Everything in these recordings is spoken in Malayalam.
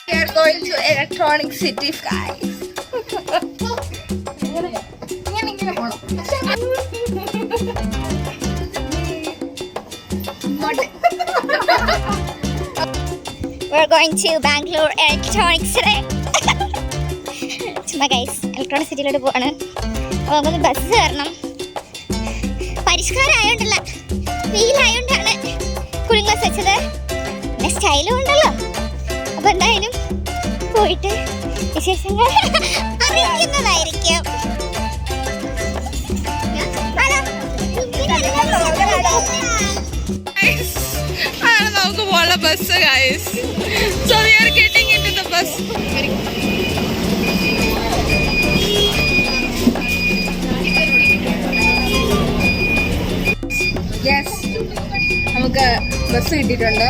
We are going to Electronic City, guys. We're going to Bangalore Electronic City. ചുമ്മാ ഗൈസ് ഇലക്ട്രോണിക് സിറ്റിയിലോട്ട് പോവാണ്. അപ്പോൾ നമുക്കൊന്ന് ബസ് കയറണം. പരിഷ്കാരമായോണ്ടല്ല, വീലായോണ്ടാണ് കൂളിംഗ് ഗ്ലാസ് വെച്ചത്. പിന്നെ സ്റ്റൈലും ഉണ്ടല്ലോ. അപ്പോൾ എന്തായാലും പോയിട്ട് വിശേഷങ്ങൾ അറിയിക്കുന്നതായിരിക്കും. നമുക്ക് പോകാനുള്ള bus guys. So we are getting into the bus. Yes, നമുക്ക് ബസ് കിട്ടിയിട്ടുണ്ട്.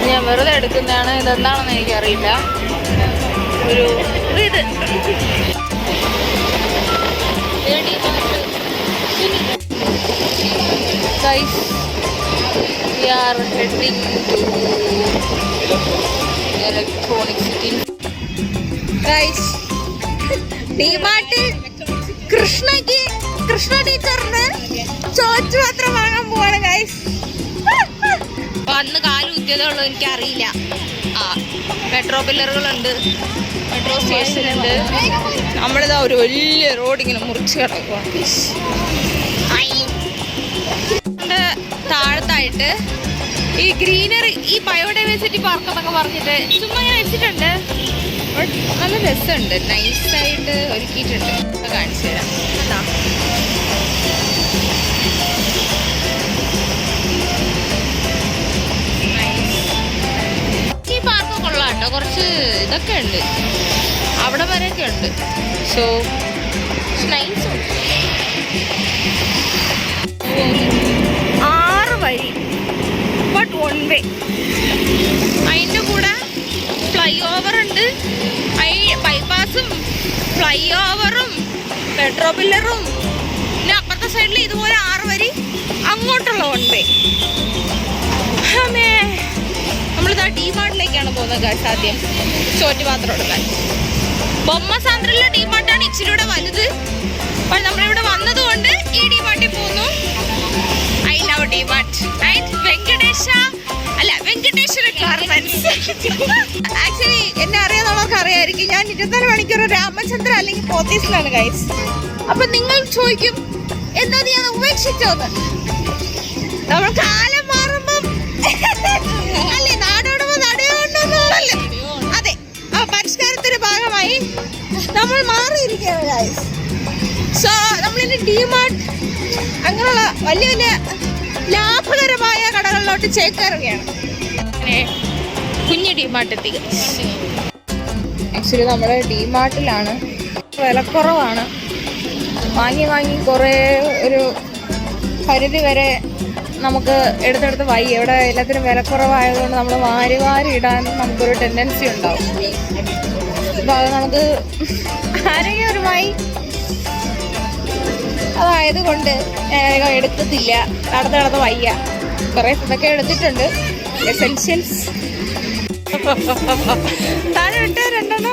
ഞാൻ വെറുതെ എടുക്കുന്നതാണ്. ഇതെന്താണെന്ന് എനിക്കറിയില്ല. ഒരു ഇത് guys, we are heading to Electronic City. Guys, ഡിമാർട്ടിൽ കൃഷ്ണ ടീച്ചറിന് ചോറ്റുപാത്രം വാങ്ങാൻ പോവാണ് ഗൈസ്. അന്ന് കാല് കുത്തിയതുള്ളൂ, എനിക്കറിയില്ല. മെട്രോ പില്ലറുകളുണ്ട്, മെട്രോ സ്റ്റേഷൻ ഉണ്ട്. നമ്മളിതാ ഒരു വലിയ റോഡ് ഇങ്ങനെ മുറിച്ച് കിടക്കുവാണ്. താഴത്തായിട്ട് ഈ ഗ്രീനറി, ഈ ബയോഡൈവേഴ്സിറ്റി പാർക്ക് എന്നൊക്കെ പറഞ്ഞിട്ട് ചുമ്മാ ഞാൻ വെച്ചിട്ടുണ്ട്. നല്ല രസമുണ്ട്, നൈസായിട്ട് ഒരുക്കിയിട്ടുണ്ട്. കാണിച്ചു തരാം. ഈ പാർക്ക് കൊള്ളാം കേട്ടോ. കുറച്ച് ഇതൊക്കെ ഉണ്ട്, അവിടെ വരെയൊക്കെ ഉണ്ട്. So nice. 6 വരി, ബട്ട് 1 വേ. അതിൻ്റെ കൂടെ ഫ്ലൈ ഓവർ ഉണ്ട്. ബൈപ്പാസും ഫ്ലൈ ഓവറും മെട്രോ പില്ലറും പിന്നെ അപ്പുറത്തെ സൈഡിൽ ഇതുപോലെ 6 വരി അങ്ങോട്ടുള്ള 1 വേ. നമ്മളിതാ ഡിമാർട്ടിലേക്കാണ് പോകുന്നത് ഗൈസ്. ആദ്യം ചോറ്റുപാത്രം എടുക്കാൻ. ബൊമ്മസാന്ദ്രയിലെ ഡിമാർട്ടാണ് ഇച്ചിരി കൂടെ വലുത്. അപ്പോൾ നമ്മളിവിടെ വന്നതുകൊണ്ട് ഈ ഡിമാർട്ടിൽ പോകുന്നു. I love DMart. Venkateswara garments. Actually എന്നെ അറിയാവുന്നവർക്ക് അറിയായിരിക്കും, ഞാൻ 24 മണിക്കൂർ രാമചന്ദ്ര അല്ലെങ്കിൽ പോത്തീസിലാണ് ഗൈസ്. അപ്പൊ നിങ്ങൾ ചോദിക്കും, എന്താ ഞാൻ ഉപേക്ഷിച്ചോന്ന്? നമ്മൾ കാലം മാറുമ്പം അല്ലേ, നാടോടുമ്പോ നടയോണ്ടല്ലേ. അതെ, ആ പരിഷ്കാരത്തിന്റെ ഭാഗമായി നമ്മൾ മാറിയിരിക്കുകയാണ് ഗൈസ്. സോ നമ്മളിനി ഡിമാർട്ട് അങ്ങനെയുള്ള വലിയ വലിയ ലാഭകരമായ കടകളിലോട്ട് ചേക്കേറുകയാണ്. കുഞ്ഞ് ഡിമാർട്ട് എത്തി. ആക്ച്വലി നമ്മുടെ ഡിമാർട്ടിലാണ് വിലക്കുറവാണ്. വാങ്ങി കുറേ ഒരു പരിധി വരെ നമുക്ക് എടുത്തെടുത്ത് വയ്യ. ഇവിടെ എല്ലാത്തിനും വിലക്കുറവായതുകൊണ്ട് നമ്മൾ വാരി ഇടാൻ നമുക്കൊരു ടെൻഡൻസി ഉണ്ടാവും. അപ്പോൾ അത് നമുക്ക് ആരോഗ്യപരമായി അതായതുകൊണ്ട് എടുക്കത്തില്ല. നടന്ന് വയ്യ. കുറേ ഇതൊക്കെ എടുത്തിട്ടുണ്ട്, എസെൻഷ്യൽസ്. താഴെ ഇട്ട് 2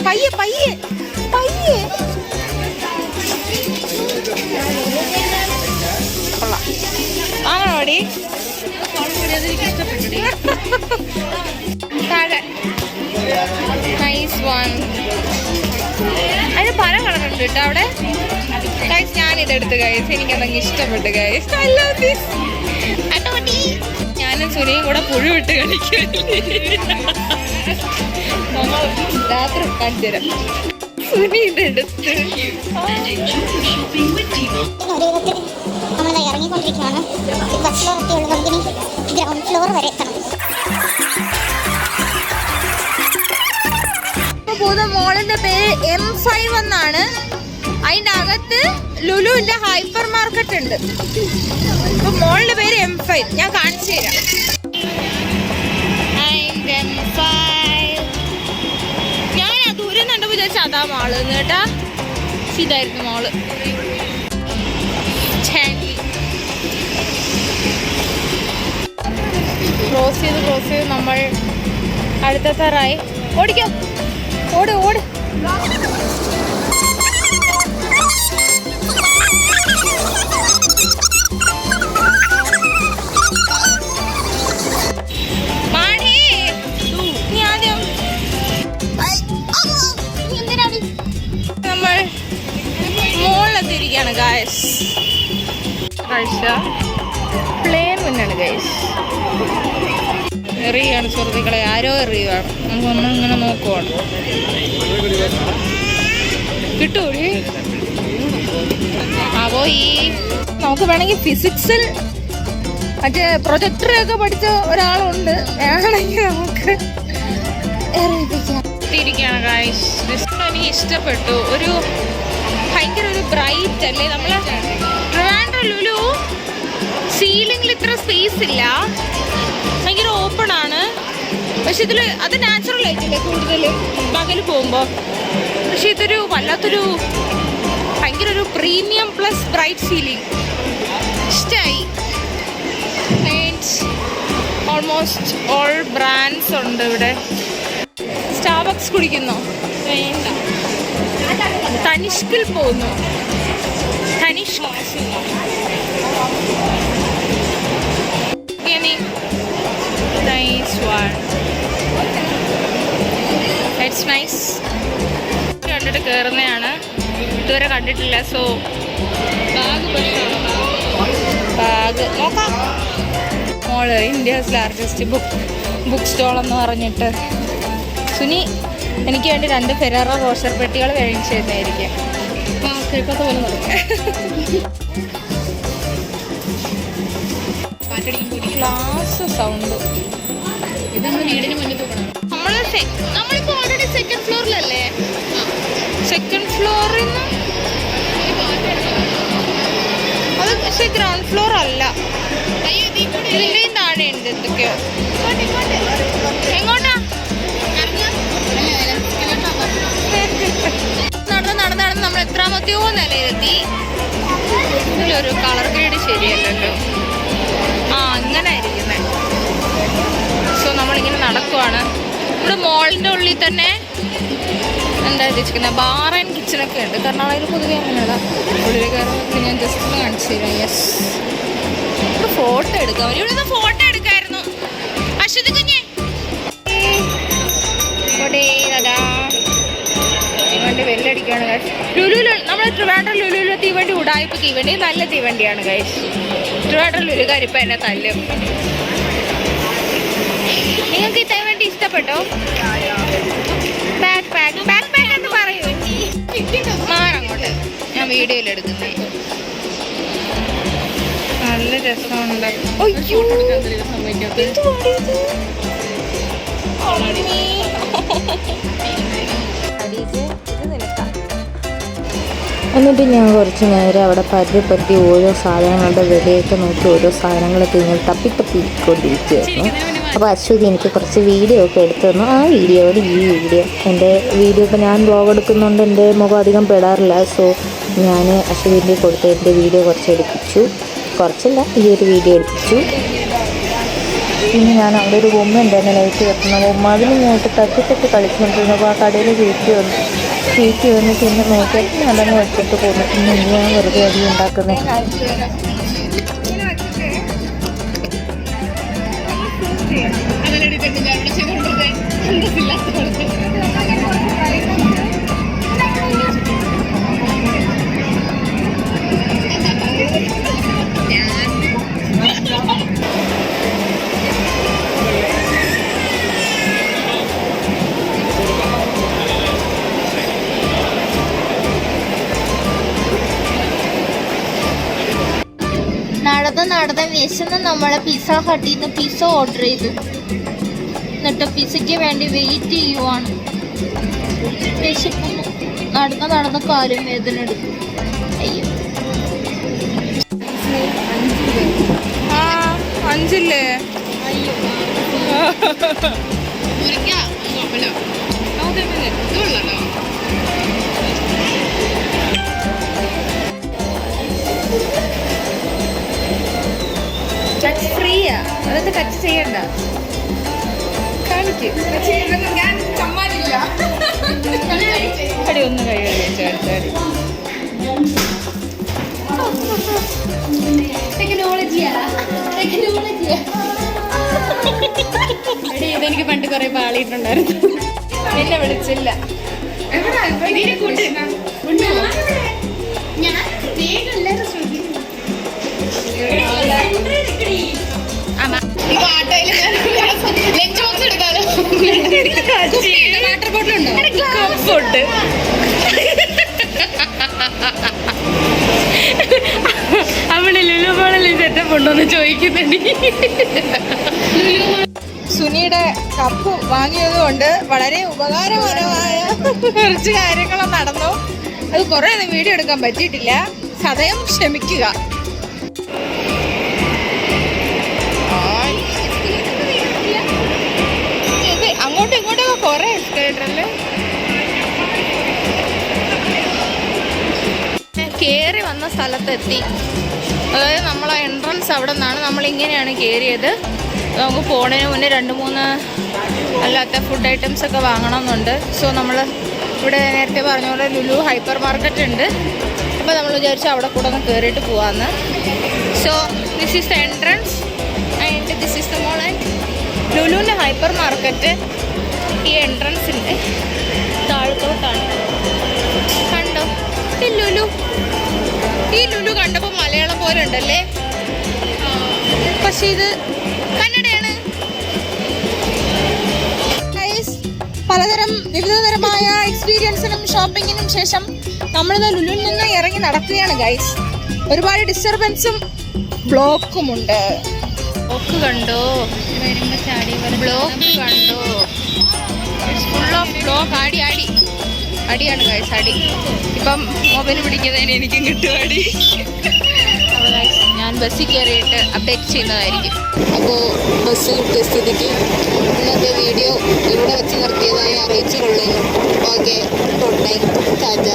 പയ്യെ കൊള്ളാം. വാങ്ങണോ ഓടി? താഴെ നൈസ് വൺ. അതിന് പല കളറുണ്ട് കേട്ടോ അവിടെ ഗൈസ്. ഞാനിതെടുത്ത് ഗൈസ്, എനിക്കതങ്ങ് ഇഷ്ടപ്പെട്ടു ഗൈസ്. I love this. ഞാനും സുനിയും കൂടെ പുഴുവിട്ട് കളിക്കുമല്ലേ. രാത്രി കാണിച്ചു തരാം. സുനി ഇതെടുത്ത് ഇറങ്ങിക്കൊണ്ടിരിക്കുകയാണ്. Bus floor എത്തിയുള്ളൂ. നമുക്കിനി ഗ്രൗണ്ട് ഫ്ലോർ വരെ എത്തണം. മോളിന്റെ പേര് M5 എന്നാണ്. അതിൻ്റെ അകത്ത് ലുലുവിന്റെ ഹൈപ്പർ മാർക്കറ്റ് ഉണ്ട്. അപ്പൊ മോളിന്റെ പേര് M5. ഞാൻ കാണിച്ചു തരാം. ഞാൻ ദൂരെ നിന്ന് വിചാരിച്ച അതാ മാള് കേട്ടാ. ഇതായിരുന്നു മോള്. ക്രോസ് ചെയ്ത് നമ്മൾ അടുത്തെത്താറായി. ഓടിക്കോ, ഓട്. നമ്മൾ മുകളിലെത്തിയിരിക്കുകയാണ് ഗായ്സ്. കാഴ്ച പ്ലെയിൻ മുന്നാണ് ഗായ്സ്. എറിയാണ് സുഹൃത്തുക്കളെ, ആരോ എറിയുകയാണ്. നമുക്കൊന്നും ഇങ്ങനെ നോക്കുവാണ്. കിട്ടൂടി. അപ്പോൾ നമുക്ക് വേണമെങ്കിൽ ഫിസിക്സിൽ മറ്റേ പ്രൊജക്ടറൊക്കെ പഠിച്ച ഒരാളുണ്ട്, വേണമെങ്കിൽ നമുക്ക് എറിയിപ്പിക്കാം. ഗായ്സ് എനിക്ക് ഇഷ്ടപ്പെട്ടു. ഒരു ഭയങ്കര ഒരു ബ്രൈറ്റ് അല്ലേ. നമ്മൾ ട്രിവാൻഡ്രം ലുലു സീലിംഗിൽ ഇത്ര സ്പേസ് ഇല്ല, ഭയങ്കര ഓപ്പൺ ആണ്. പക്ഷെ ഇതിൽ അത് നാച്ചുറൽ ആയിട്ടില്ലേ കൂടുതലും പകൽ പോകുമ്പോൾ. പക്ഷെ ഇതൊരു വല്ലാത്തൊരു ഭയങ്കര ഒരു പ്രീമിയം പ്ലസ് ബ്രൈറ്റ് ഫീലിംഗ്. ഇഷ്ടമായി. ഓൾമോസ്റ്റ് ഓൾ ബ്രാൻഡ്സ് ഉണ്ട് ഇവിടെ. സ്റ്റാർബക്സ് കുടിക്കുന്നോ? വേണ്ട. തനിഷ്കിൽ പോകുന്നു. Tanishq nice one. It's nice. കണ്ടിട്ട് കയറുന്നതാണ്, ഇതുവരെ കണ്ടിട്ടില്ല. സോ ബാഗ് നോക്കാം. മോള് ഇന്ത്യസ് ലാർജസ്റ്റ് ബുക്ക് സ്റ്റോൾ എന്ന് പറഞ്ഞിട്ട് സുനി എനിക്ക് വേണ്ടി 2 ഫെറാറോ റോഷർ പെട്ടികൾ മേടിച്ചു തന്നെയായിരിക്കും. Class sound. നമ്മളിപ്പോ ഓൾറെഡി സെക്കൻഡ് ഫ്ലോറിലല്ലേ? സെക്കൻഡ് ഫ്ലോറിൽ നിന്ന് അത് പക്ഷെ ഗ്രൗണ്ട് ഫ്ലോർ അല്ല, ഇതിൻ്റെയും താഴെ ഉണ്ട് എന്തൊക്കെയോ. എങ്ങോട്ടാ? നടന്ന് നമ്മൾ എത്രാമത്തെയോ നിലയിലെത്തി. ഇതിലൊരു കളർ ഗ്രേഡ് ശരിയല്ലല്ലോ. അങ്ങനെ ഇരിക്കുന്നേ. സോ നമ്മളിങ്ങനെ നടക്കുവാണ്. ഇവിടെ മോളിൻ്റെ ഉള്ളിൽ തന്നെ എന്താ ഉദ്ദേശിക്കുന്നത്, ബാർ ആൻഡ് കിച്ചണൊക്കെ ഉണ്ട്. കർണാടകയിൽ പൊതുവെ അങ്ങനെയുള്ള ഉള്ളിൽ കയറുമ്പോൾ ഞാൻ ജസ്റ്റ് ഒന്ന് കാണിച്ചു തരാം. യെസ്, ഇവിടെ ഫോട്ടോ എടുക്കാം. ഇവിടെ നിന്ന് ഫോട്ടോ എടുക്കായിരുന്നു. അശ്വതി കുഞ്ഞേ തീവണ്ടി വെല്ലടിക്കാണ് ഗൈസ്. ലുലുവിൽ നമ്മൾ ട്രിവാൻഡ്രം ലുലുവിലെ തീവണ്ടി ഉടായ്പ തീവണ്ടി നല്ല തീവണ്ടിയാണ് ഗൈസ്. ട്രിവാൻഡ്രം ലുലുകാരിപ്പം എന്നെ തല്ലും. നിങ്ങൾക്ക് ഈ തീവണ്ടി ഇഷ്ടപ്പെട്ടോ? ബാക്ക് പാക്ക് എന്ന് പറയൂ. മാറങ്ങോട്ട്, ഞാൻ വീഡിയോയിലെടുക്കുന്നേ. നല്ല രസമുണ്ട്. എന്നിട്ട് ഞാൻ കുറച്ച് നേരം അവിടെ പറ്റി ഓരോ സാധനങ്ങളുടെ വിലയൊക്കെ നോക്കി ഓരോ സാധനങ്ങളൊക്കെ ഇങ്ങനെ തപ്പിക്കൊണ്ടിരിക്കുകയായിരുന്നു. അപ്പോൾ അശ്വതി എനിക്ക് കുറച്ച് വീഡിയോ ഒക്കെ എടുത്തു തന്നു. ആ വീഡിയോയോട് ഈ എൻ്റെ വീഡിയോ ഇപ്പോൾ ഞാൻ വ്ളോഗ് എടുക്കുന്നുണ്ട്, എൻ്റെ മുഖം അധികം പെടാറില്ല. സോ ഞാൻ അശ്വതിൻ്റെ കൊടുത്ത് എൻ്റെ വീഡിയോ കുറച്ച് എടുപ്പിച്ചു. കുറച്ചല്ല, ഈ ഒരു വീഡിയോ എടുപ്പിച്ചു. പിന്നെ ഞാൻ അവിടെ ഒരു ബൊമ്മ ഉണ്ടായിരുന്നു, ലൈറ്റ് കത്തുന്ന ബൊമ്മ. അതിന് ഇങ്ങോട്ട് തട്ടി കളിച്ചുകൊണ്ടിരുന്നപ്പോൾ ആ കടയിൽ ചേച്ചി വന്ന് പിന്നെ നോക്കിയിട്ട് ഞാൻ തന്നെ വെച്ചിട്ട് പോന്നു. പിന്നെ ഞാൻ വെറുതെ അടി ഉണ്ടാക്കുന്നത്. നടന്ന് വിശന്ന് നമ്മളെ പിസ്സ ഹട്ടിൽ നിന്ന് പിസ്സ ഓർഡർ ചെയ്തു. എന്നിട്ട് പിസ്സയ്ക്ക് വേണ്ടി വെയിറ്റ് ചെയ്യുവാണ്. വിശക്കുന്നു. നടന്ന് കാലും വേദന എടുക്കും. അയ്യോ, 5 അയ്യോ കൈയാ, അതൊക്കെ ടച്ച് ചെയ്യണ്ട. കാണിക്ക്. ഞാൻ സമ്മാനില്ല. അടി ഒന്ന് കൈ കഴിച്ചാടി. ഇതെനിക്ക് പണ്ട് കുറെ പാളിയിട്ടുണ്ടായിരുന്നു. എന്നെ വിളിച്ചില്ല. വാട്ടർ ബോട്ടിൽ ഉണ്ടോ? ഫുഡ് അവിടെ ലുലു മോളിൽ സെറ്റപ്പ് ഉണ്ടോന്ന് ചോദിക്കുന്നുണ്ട്. സുനിയുടെ കപ്പ് വാങ്ങിയതുകൊണ്ട് വളരെ ഉപകാരപരമായ കുറച്ച് കാര്യങ്ങൾ നടന്നു. അത് കുറേ ഒന്നും വീഡിയോ എടുക്കാൻ പറ്റിയിട്ടില്ല, സദയം ക്ഷമിക്കുക. അങ്ങോട്ടും ഇങ്ങോട്ടൊക്കെ കുറേ എസ്കലേറ്ററല്ലേ. കയറി വന്ന സ്ഥലത്തെത്തി. അതായത് നമ്മളെ എൻട്രൻസ് അവിടെ നിന്നാണ്. നമ്മളിങ്ങനെയാണ് കയറിയത്. നമുക്ക് പോണതിന് മുന്നേ 2-3 അല്ലാത്ത ഫുഡ് ഐറ്റംസ് ഒക്കെ വാങ്ങണമെന്നുണ്ട്. സോ നമ്മൾ ഇവിടെ നേരത്തെ പറഞ്ഞ പോലെ ലുലു ഹൈപ്പർ മാർക്കറ്റ് ഉണ്ട്. അപ്പോൾ നമ്മൾ വിചാരിച്ചു അവിടെ കൂടെ ഒന്ന് കയറിയിട്ട് പോകാമെന്ന്. So this is the entrance and this is the mall. And ലുലുവിൻ്റെ ഹൈപ്പർ മാർക്കറ്റ് ഈ എൻട്രൻസിൻ്റെ താഴത്തോട്ടാണ്. കണ്ടോ ഈ ലുലു? ഈ ലുലു കണ്ടപ്പോൾ മലയാളം പോലെ ഉണ്ടല്ലേ, പക്ഷെ ഇത് കന്നഡയാണ്. പലതരം വിവിധതരമായ എക്സ്പീരിയൻസിനും ഷോപ്പിങ്ങിനും ശേഷം നമ്മളിത് ലുലുവിൽ നിന്ന് ഇറങ്ങി നടക്കുകയാണ് ഗൈസ്. ഒരുപാട് ഡിസ്റ്റർബൻസും ബ്ലോക്കുമുണ്ട്. ബ്ലോക്ക് കണ്ടോ? ബ്ലോക്ക് കണ്ടോ? Full of block. അടിയാണ് ഗൈസ്, അടി. ഇപ്പം മൊബൈൽ പിടിക്കുന്നതിന് എനിക്കും കിട്ടും അടി. അപ്പോൾ ഗൈസ് ഞാൻ ബസ്സിൽ കയറിയിട്ട് അപ്ഡേറ്റ് ചെയ്യുന്നതായിരിക്കും. അപ്പോൾ ബസ് കിട്ടിയ സ്ഥിതിക്ക് ഇന്നത്തെ വീഡിയോ ഇവിടെ വെച്ച് നിർത്തിയതായി അറിയിച്ചു കൊള്ളുന്നു. Okay, good night, Tata.